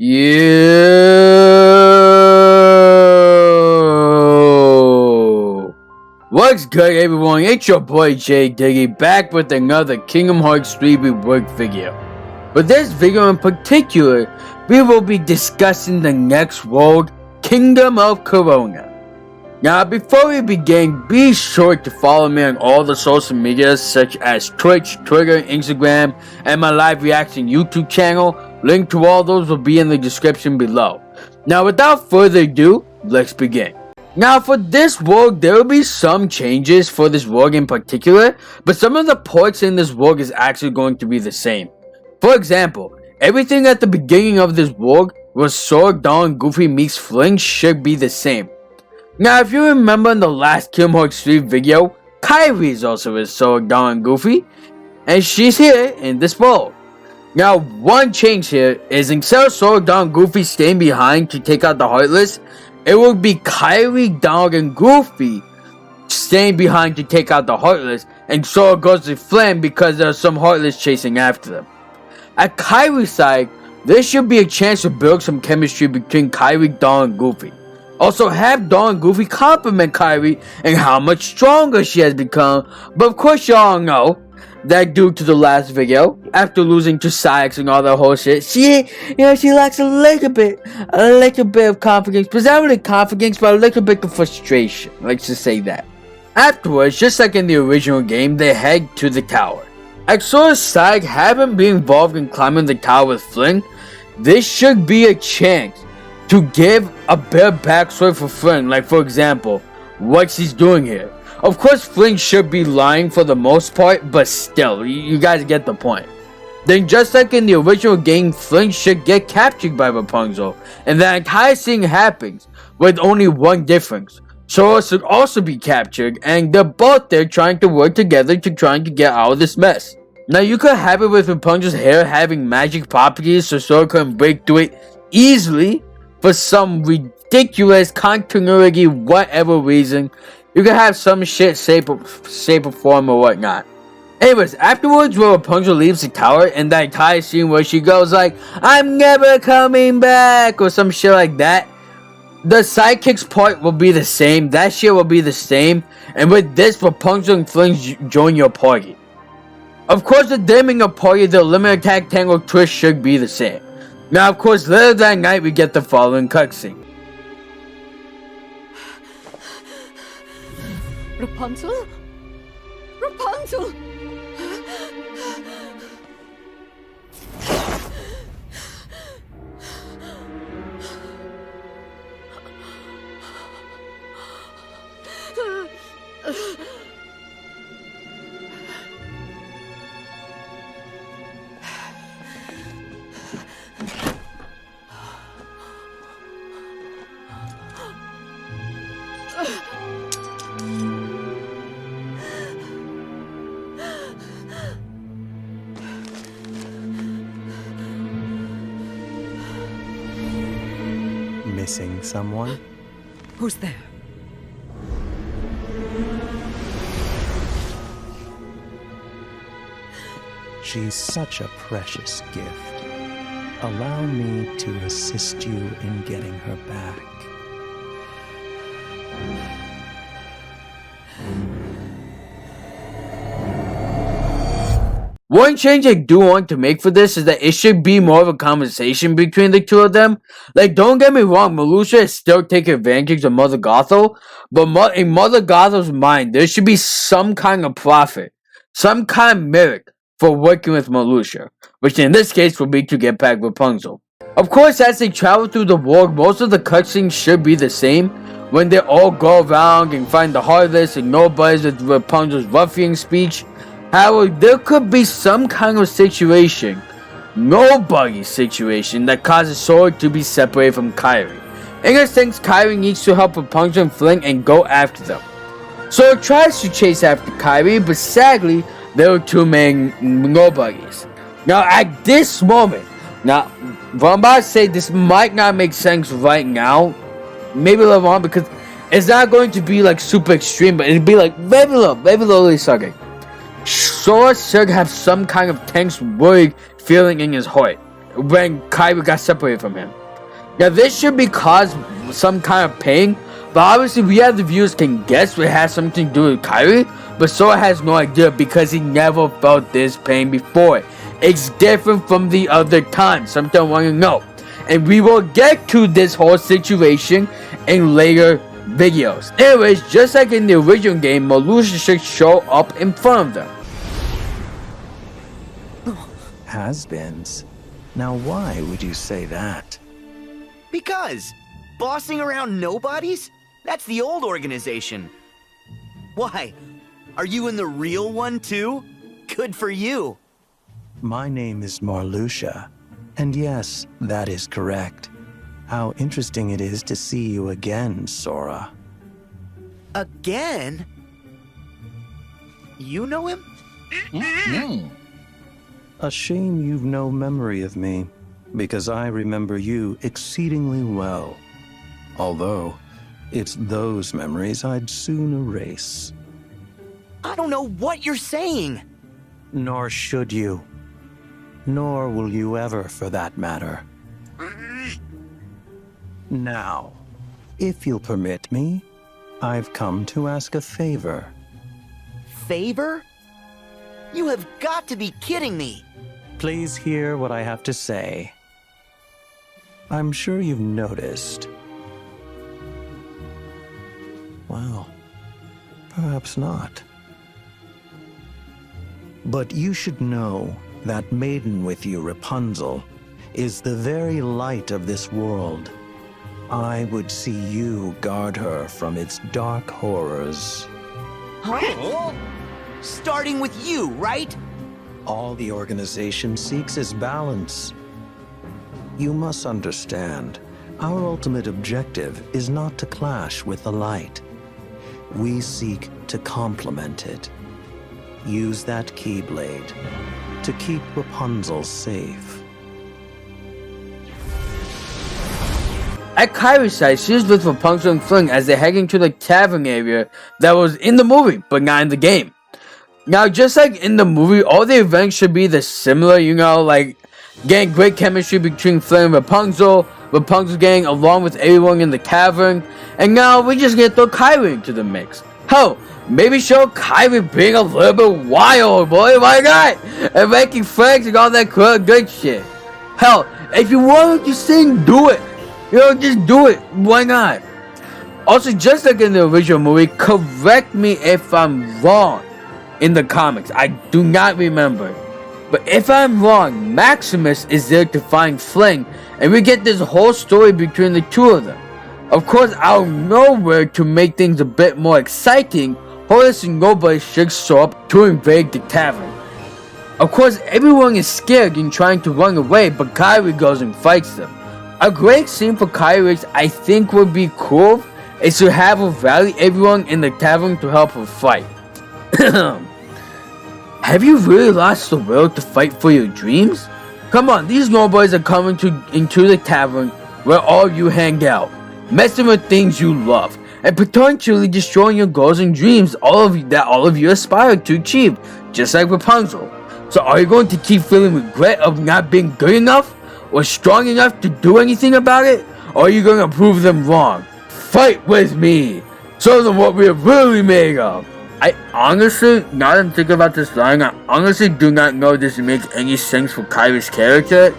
Yo! What's good, everyone? It's your boy Jay Diggy back with another Kingdom Hearts 3 Reworked video. For this video in particular, we will be discussing the next world, Kingdom of Corona. Now, before we begin, be sure to follow me on all the social medias such as Twitch, Twitter, Instagram, and my live reaction YouTube channel. Link to all those will be in the description below. Now, without further ado, let's begin. Now, for this world, there will be some changes for this world in particular, but some of the ports in this world is actually going to be the same. For example, everything at the beginning of this world where Sora, Dawn, Goofy meets Fling should be the same. Now, if you remember in the last Kingdom Hearts 3 video, Kairi is also with Sora, Dawn, and Goofy, and she's here in this world. Now, one change here is instead of Sora, Dawn, and Goofy staying behind to take out the Heartless, it will be Kairi, Dawn, and Goofy staying behind to take out the Heartless, and Sora goes to Flame because there are some Heartless chasing after them. At Kairi's side, there should be a chance to build some chemistry between Kairi, Dawn, and Goofy. Also, have Dawn and Goofy compliment Kairi and how much stronger she has become, but of course y'all know that due to the last video, after losing to Sykes and all that whole shit, she lacks a little bit of confidence, but not really confidence, but a little bit of frustration, let's just say that. Afterwards, just like in the original game, they head to the tower. As Sora's side haven't been involved in climbing the tower with Fling, this should be a chance to give a better backstory for Fling, like for example, what she's doing here. Of course, Fling should be lying for the most part, but still, you guys get the point. Then just like in the original game, Fling should get captured by Rapunzel, and the entire scene happens, with only one difference. Sora should also be captured, and they're both there trying to work together to get out of this mess. Now you could have it with Rapunzel's hair having magic properties so Sora can break through it easily for some ridiculous continuity whatever reason. You can have some shit, shape or form or whatnot. Anyways, afterwards when Rapunzel leaves the tower and that entire scene where she goes like, "I'm never coming back," or some shit like that, the sidekicks part will be the same, that shit will be the same, and with this, Rapunzel and Fling join your party. Of course, the them in your party, the limit attack tangle twist should be the same. Now, of course, later that night, we get the following cutscene. Rapunzel? Rapunzel! Missing someone? Who's there? She's such a precious gift. Allow me to assist you in getting her back. One change I do want to make for this is that it should be more of a conversation between the two of them. Like, don't get me wrong, Marluxia is still taking advantage of Mother Gothel, but in Mother Gothel's mind, there should be some kind of profit, some kind of merit for working with Marluxia, which in this case will be to get back Rapunzel. Of course, as they travel through the world, most of the cutscenes should be the same, when they all go around and find the Heartless and nobodies with Rapunzel's ruffian speech. However, there could be some kind of situation, nobody's situation, that causes Sora to be separated from Kairi. In a sense, Kairi needs to help Rapunzel and Fling and go after them. Sora tries to chase after Kairi, but sadly, there are too many nobodies. Now, at this moment, now, what I'm about to say, this might not make sense right now, maybe later on, because it's not going to be like super extreme, but it'll be like very low sucking. Sora should have some kind of tense, worried feeling in his heart. when Kairi got separated from him. Now this should be caused some kind of pain, but obviously we as the viewers can guess it has something to do with Kairi, but Sora has no idea because he never felt this pain before. It's different from the other times, something I want to know. And we will get to this whole situation in later videos. Anyways, just like in the original game, Marluxia should show up in front of them. Has-beens? Now why would you say that? Because bossing around nobodies? That's the old organization. Why? Are you in the real one too? Good for you. My name is Marluxia, and yes, that is correct. How interesting it is to see you again, Sora. Again? You know him? A shame you've no memory of me, because I remember you exceedingly well. Although, it's those memories I'd soon erase. I don't know what you're saying. Nor should you. Nor will you ever, for that matter. Now, if you'll permit me, I've come to ask a favor. Favor? You have got to be kidding me. Please hear what I have to say. I'm sure you've noticed. Well, perhaps not. But you should know that maiden with you, Rapunzel, is the very light of this world. I would see you guard her from its dark horrors. Huh? Starting with you, right? All the organization seeks is balance. You must understand, our ultimate objective is not to clash with the light. We seek to complement it. Use that Keyblade to keep Rapunzel safe. At Kairi's side, she is with Rapunzel and Fling as they're heading to the tavern area that was in the movie, but not in the game. Now, just like in the movie, all the events should be the similar, you know, like getting great chemistry between Fling and Rapunzel, Rapunzel getting along with everyone in the cavern, and now we just get to throw Kairi into the mix. Hell, maybe show Kairi being a little bit wild, boy, why not? And making friends and all that good shit. Hell, if you want to sing, do it. You know, just do it. Why not? Also, just like in the original movie, correct me if I'm wrong in the comics. I do not remember. But if I'm wrong, Maximus is there to find Fling, and we get this whole story between the two of them. Of course, out of nowhere, to make things a bit more exciting, Horace and Nobody should show up to invade the tavern. Of course, everyone is scared and trying to run away, but Kairi goes and fights them. A great scene for Kairi I think would be cool is to have her rally everyone in the tavern to help her fight. Have you really lost the will to fight for your dreams? Come on, these nobodies are coming into the tavern where all you hang out, messing with things you love, and potentially destroying your goals and dreams all of you aspire to achieve, just like Rapunzel. So are you going to keep feeling regret of not being good enough or strong enough to do anything about it? Or are you going to prove them wrong? Fight with me! Show them what we are really made of! I honestly, now that I'm thinking about this line, I honestly do not know if this makes any sense for Kairi's character.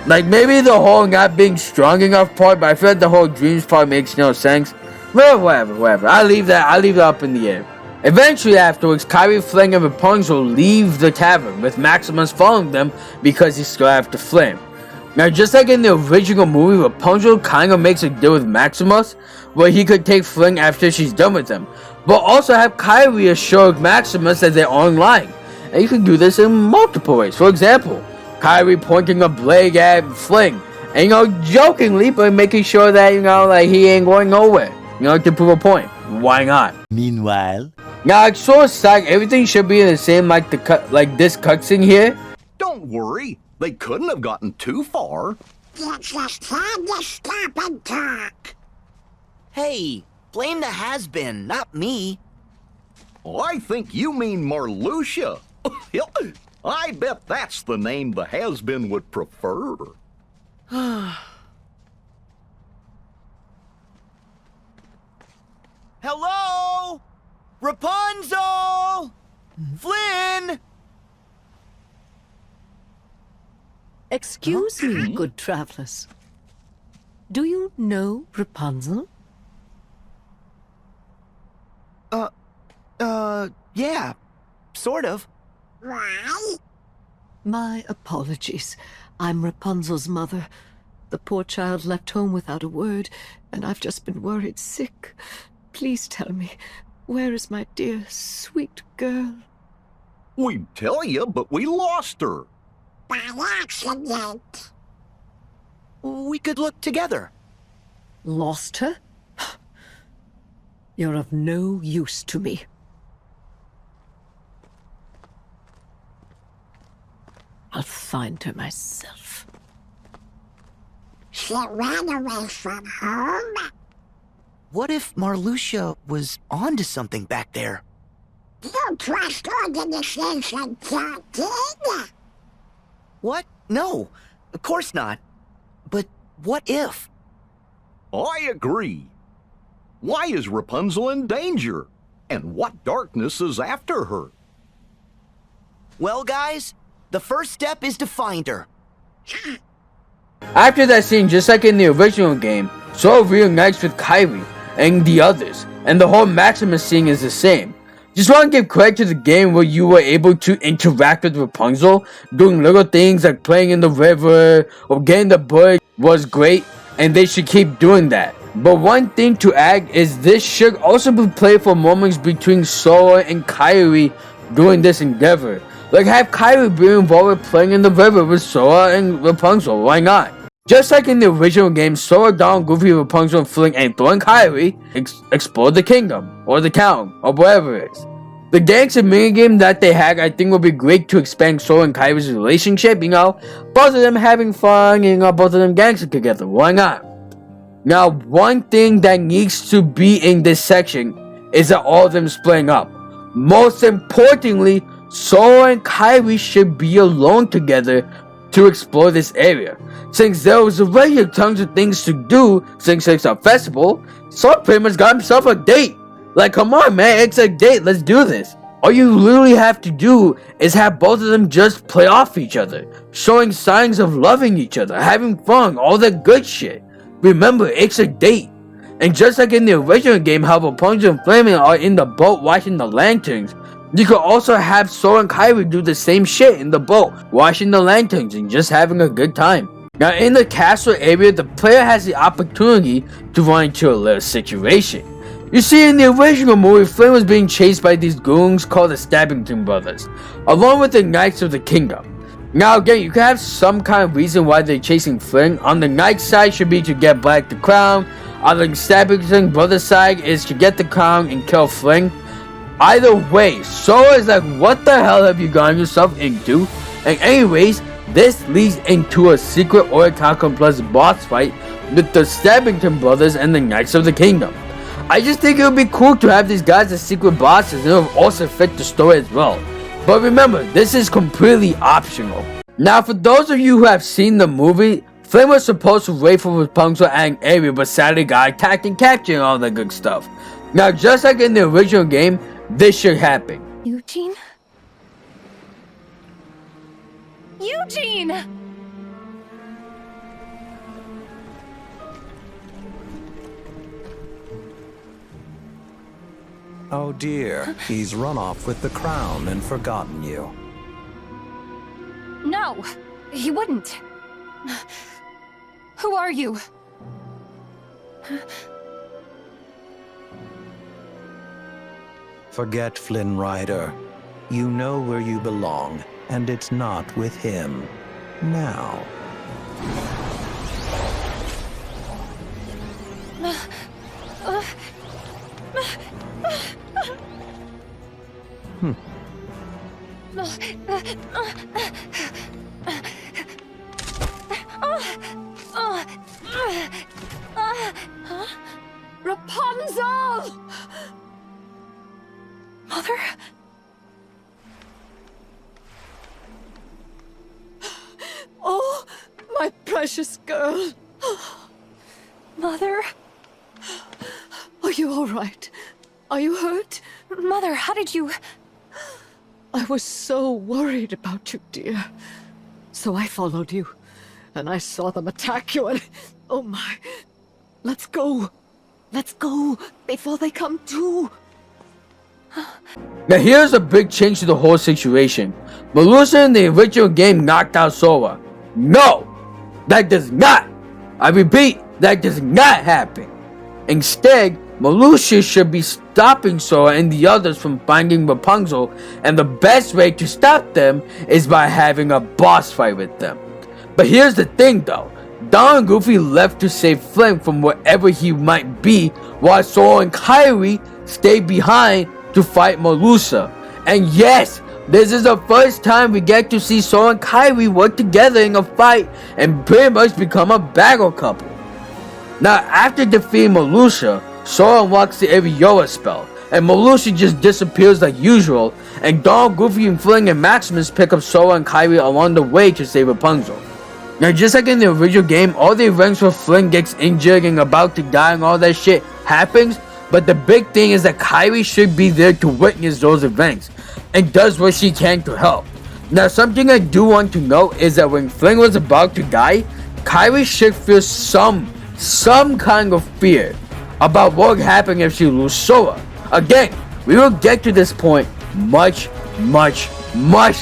Like, maybe the whole not being strong enough part, but I feel like the whole dreams part makes no sense. Well, whatever. I'll leave that up in the air. Eventually afterwards, Kairi, Fling, and Rapunzel leave the tavern, with Maximus following them because he's still after Fling. Now, just like in the original movie, Rapunzel kinda makes a deal with Maximus, where he could take Fling after she's done with him, but also have Kairi assure Maximus that they're online. And you can do this in multiple ways. For example, Kairi pointing a blade at Fling, and, you know, jokingly, but making sure that, you know, like, he ain't going nowhere, you know, to prove a point. Why not? Meanwhile, now, like, so aside, everything should be the same like this cutscene here. Don't worry, they couldn't have gotten too far. You just had to stop and talk. Hey, blame the has-been, not me. I think you mean Marluxia. I bet that's the name the has-been would prefer. Hello? Rapunzel! Flynn! Excuse me, good travelers. Do you know Rapunzel? Yeah, sort of. Why? My apologies. I'm Rapunzel's mother. The poor child left home without a word, and I've just been worried sick. Please tell me, where is my dear, sweet girl? We'd tell you, but we lost her. By accident. We could look together. Lost her? You're of no use to me. I'll find her myself. She ran away from home. What if Marluxia was onto something back there? You trust organization 13? What? No, of course not. But what if? I agree. Why is Rapunzel in danger? And what darkness is after her? Well, guys, the first step is to find her. After that scene, just like in the original game, Sora reunites with Kairi and the others, and the whole Maximus scene is the same. Just want to give credit to the game where you were able to interact with Rapunzel, doing little things like playing in the river or getting the bird was great, and they should keep doing that. But one thing to add is this should also be played for moments between Sora and Kairi doing this endeavor. Like have Kairi be involved with playing in the river with Sora and Rapunzel, why not? Just like in the original game, Sora, Donald, Goofy, Rapunzel, Flynn, and Thor and Kairi explore the kingdom, or the town, or whatever it is. The gangster minigame that they had, I think would be great to expand Sora and Kairi's relationship, both of them having fun, both of them gangster together, why not? Now, one thing that needs to be in this section is that all of them splitting up. Most importantly, Sora and Kairi should be alone together to explore this area. Since there was already tons of things to do since it's a festival, Sora pretty much got himself a date. Like, come on, man, it's a date, let's do this. All you literally have to do is have both of them just play off each other, showing signs of loving each other, having fun, all that good shit. Remember, it's a date. And just like in the original game, how Rapunzel and Flaming are in the boat watching the lanterns, you could also have Sora and Kairi do the same shit in the boat, watching the lanterns and just having a good time. Now in the castle area, the player has the opportunity to run into a little situation. You see, in the original movie, Flynn was being chased by these goons called the Stabbington brothers, along with the Knights of the Kingdom. Now again, you can have some kind of reason why they're chasing Flynn. On the Knight side should be to get back the crown. On the Stabbington brothers side is to get the crown and kill Flynn. Either way, Sora is like, what the hell have you gotten yourself into? And anyways, this leads into a secret Orichalcum Plus boss fight with the Stabbington brothers and the Knights of the Kingdom. I just think it would be cool to have these guys as secret bosses, and it would also fit the story as well. But remember, this is completely optional. Now, for those of you who have seen the movie, Flynn was supposed to wait for Rapunzel and Ariel, but sadly got attacked and captured and all that good stuff. Now, just like in the original game, this should happen. Eugene? Eugene! Oh dear, he's run off with the crown and forgotten you. No, he wouldn't. Who are you? Forget Flynn Rider. You know where you belong, and it's not with him. Now. Rapunzel! Mother? My precious girl. Mother? Are you all right? Are you hurt? Mother, how did you... I was so worried about you, dear. So I followed you, and I saw them attack you, and... Oh my... Let's go. Let's go, before they come to. Now here's a big change to the whole situation. Marluxia in the original game knocked out Sora. No! That does not! I repeat, that does not happen. Instead, Marluxia should be stopping Sora and the others from finding Rapunzel, and the best way to stop them is by having a boss fight with them. But here's the thing though. Don and Goofy left to save Flynn from wherever he might be, while Sora and Kairi stayed behind to fight Marluxia. And yes, this is the first time we get to see Sora and Kairi work together in a fight and pretty much become a battle couple. Now after defeating Marluxia, Sora unlocks the Aviora spell, and Marluxia just disappears like usual, and Don, Goofy, and Flynn and Maximus pick up Sora and Kairi along the way to save Rapunzel. Now just like in the original game, all the events where Flynn gets injured and about to die and all that shit happens, but the big thing is that Kairi should be there to witness those events, and does what she can to help. Now something I do want to note is that when Flynn was about to die, Kairi should feel some kind of fear about what would happen if she loses Sora. Again, we will get to this point much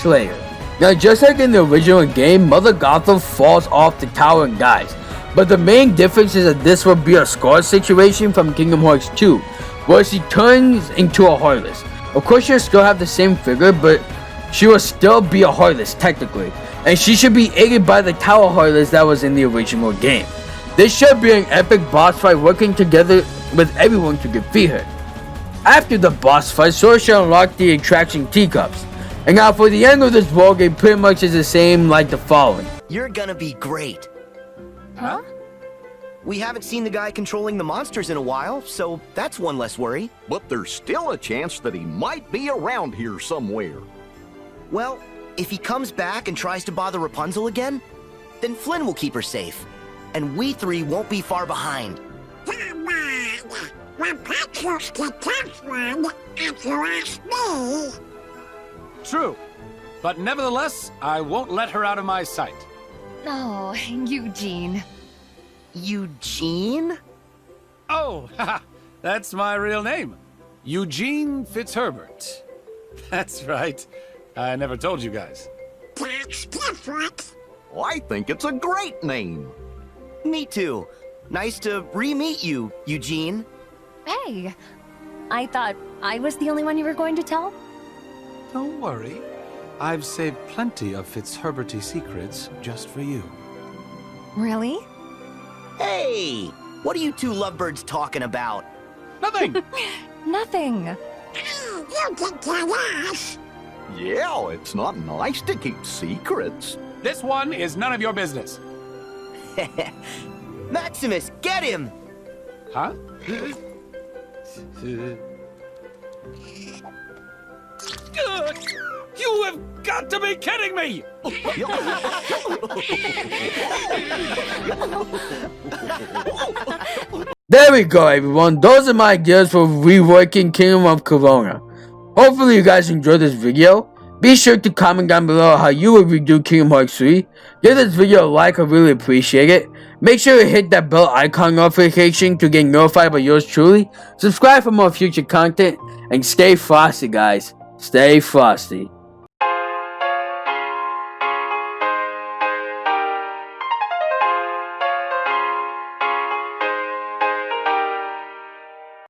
later. Now just like in the original game, Mother Gothel falls off the tower and dies. But the main difference is that this will be a Scar situation from Kingdom Hearts 2, where she turns into a Heartless. Of course she'll still have the same figure, but she will still be a Heartless technically, and she should be aided by the Tower Heartless that was in the original game. This should be an epic boss fight working together with everyone to defeat her. After the boss fight, Sora shall unlock the attraction teacups. And now for the end of this world, it pretty much is the same like the following. You're gonna be great. Huh? We haven't seen the guy controlling the monsters in a while, so that's one less worry. But there's still a chance that he might be around here somewhere. Well, if he comes back and tries to bother Rapunzel again, then Flynn will keep her safe. And we three won't be far behind. Come on! Rapunzel's the tough one, if you ask me. True. But nevertheless, I won't let her out of my sight. Oh, Eugene. Eugene? Oh, haha, that's my real name. Eugene Fitzherbert. That's right. I never told you guys. That's different. I think it's a great name. Me too. Nice to re-meet you, Eugene. Hey, I thought I was the only one you were going to tell? Don't worry. I've saved plenty of Fitzherberty secrets just for you. Really? Hey! What are you two lovebirds talking about? Nothing! Nothing. Oh, you can tell us. Yeah, it's not nice to keep secrets. This one is none of your business. Maximus, get him! Huh? You have got to be kidding me! There we go everyone, those are my ideas for reworking Kingdom of Corona. Hopefully you guys enjoyed this video. Be sure to comment down below how you would redo Kingdom Hearts 3. Give this video a like, I really appreciate it. Make sure to hit that bell icon notification to get notified by yours truly. Subscribe for more future content, and stay frosty guys. Stay frosty.